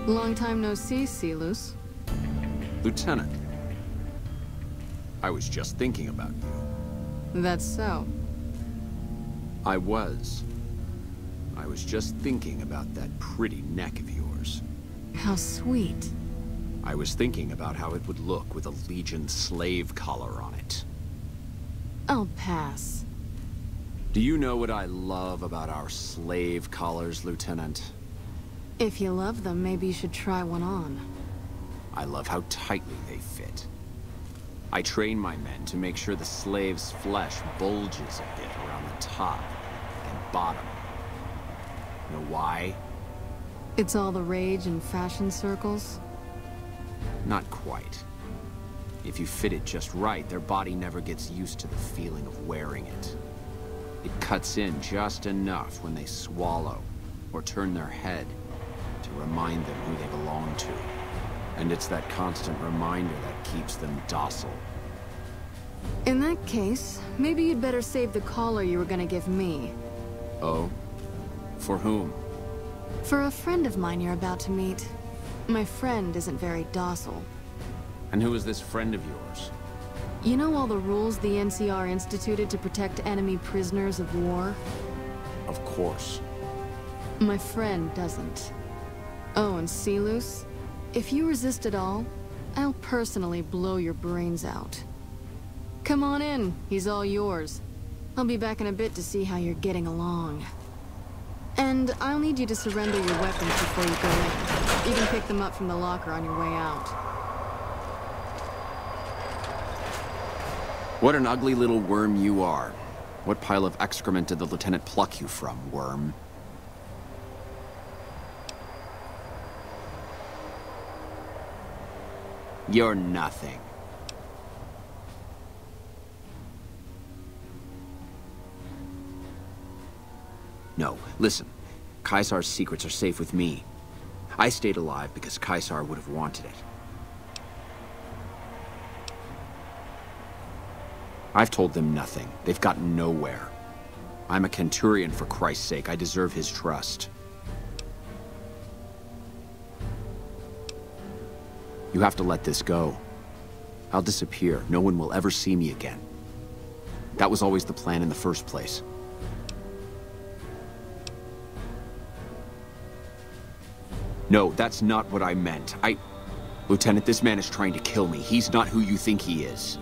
Long time no see, Silus. Lieutenant, I was just thinking about you. That's so. I was just thinking about that pretty neck of yours. How sweet. I was thinking about how it would look with a Legion slave collar on it. I'll pass. Do you know what I love about our slave collars, Lieutenant? If you love them, maybe you should try one on. I love how tightly they fit. I train my men to make sure the slave's flesh bulges a bit around the top and bottom. You know why? It's all the rage in fashion circles? Not quite. If you fit it just right, their body never gets used to the feeling of wearing it. It cuts in just enough when they swallow or turn their head to remind them who they belong to. And it's that constant reminder that keeps them docile. In that case, maybe you'd better save the collar you were gonna give me. Oh? For whom? For a friend of mine you're about to meet. My friend isn't very docile. And who is this friend of yours? You know all the rules the NCR instituted to protect enemy prisoners of war? Of course. My friend doesn't. Oh, and Silus? If you resist at all, I'll personally blow your brains out. Come on in, he's all yours. I'll be back in a bit to see how you're getting along. And I'll need you to surrender your weapons before you go in. You can pick them up from the locker on your way out. What an ugly little worm you are. What pile of excrement did the lieutenant pluck you from, worm? You're nothing. No, listen. Caesar's secrets are safe with me. I stayed alive because Caesar would have wanted it. I've told them nothing. They've gotten nowhere. I'm a Centurion, for Christ's sake. I deserve his trust. You have to let this go. I'll disappear. No one will ever see me again. That was always the plan in the first place. No, that's not what I meant. Lieutenant, this man is trying to kill me. He's not who you think he is.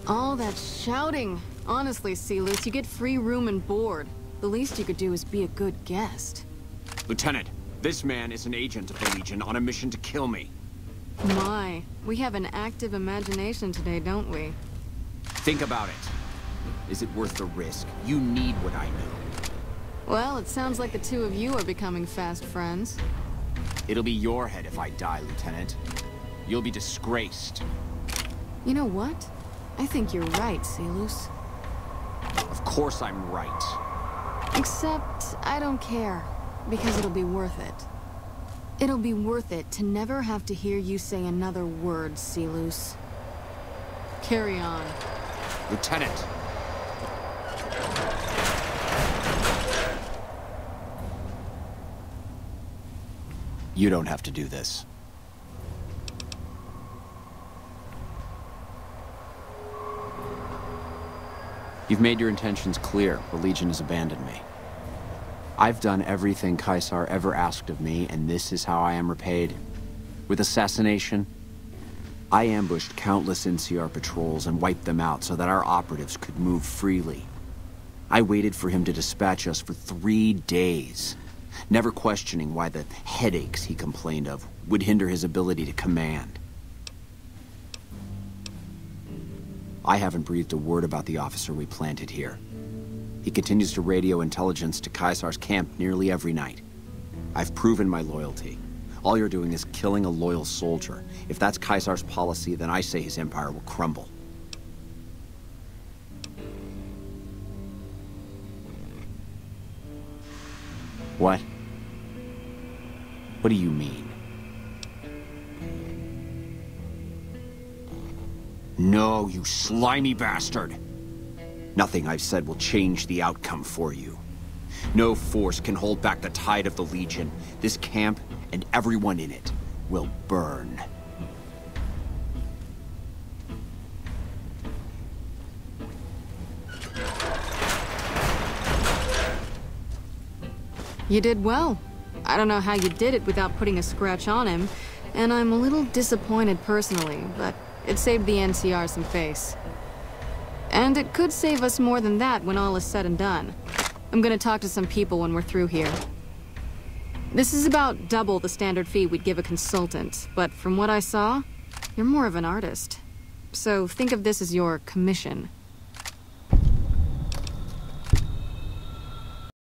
All that shouting. Honestly, Silus, you get free room and board. The least you could do is be a good guest. Lieutenant, this man is an agent of the Legion on a mission to kill me. My, we have an active imagination today, don't we? Think about it. Is it worth the risk? You need what I know. Well, it sounds like the two of you are becoming fast friends. It'll be your head if I die, Lieutenant. You'll be disgraced. You know what? I think you're right, Silus. Of course I'm right. Except, I don't care, because it'll be worth it. It'll be worth it to never have to hear you say another word, Silus. Carry on. Lieutenant! You don't have to do this. You've made your intentions clear. The Legion has abandoned me. I've done everything Caesar ever asked of me, and this is how I am repaid. With assassination, I ambushed countless NCR patrols and wiped them out so that our operatives could move freely. I waited for him to dispatch us for 3 days, never questioning why the headaches he complained of would hinder his ability to command. I haven't breathed a word about the officer we planted here. He continues to radio intelligence to Caesar's camp nearly every night. I've proven my loyalty. All you're doing is killing a loyal soldier. If that's Caesar's policy, then I say his empire will crumble. What? What do you mean? No, you slimy bastard! Nothing I've said will change the outcome for you. No force can hold back the tide of the Legion. This camp and everyone in it will burn. You did well. I don't know how you did it without putting a scratch on him, and I'm a little disappointed personally, but it saved the NCR some face. And it could save us more than that when all is said and done. I'm gonna talk to some people when we're through here. This is about double the standard fee we'd give a consultant, but from what I saw, you're more of an artist. So think of this as your commission.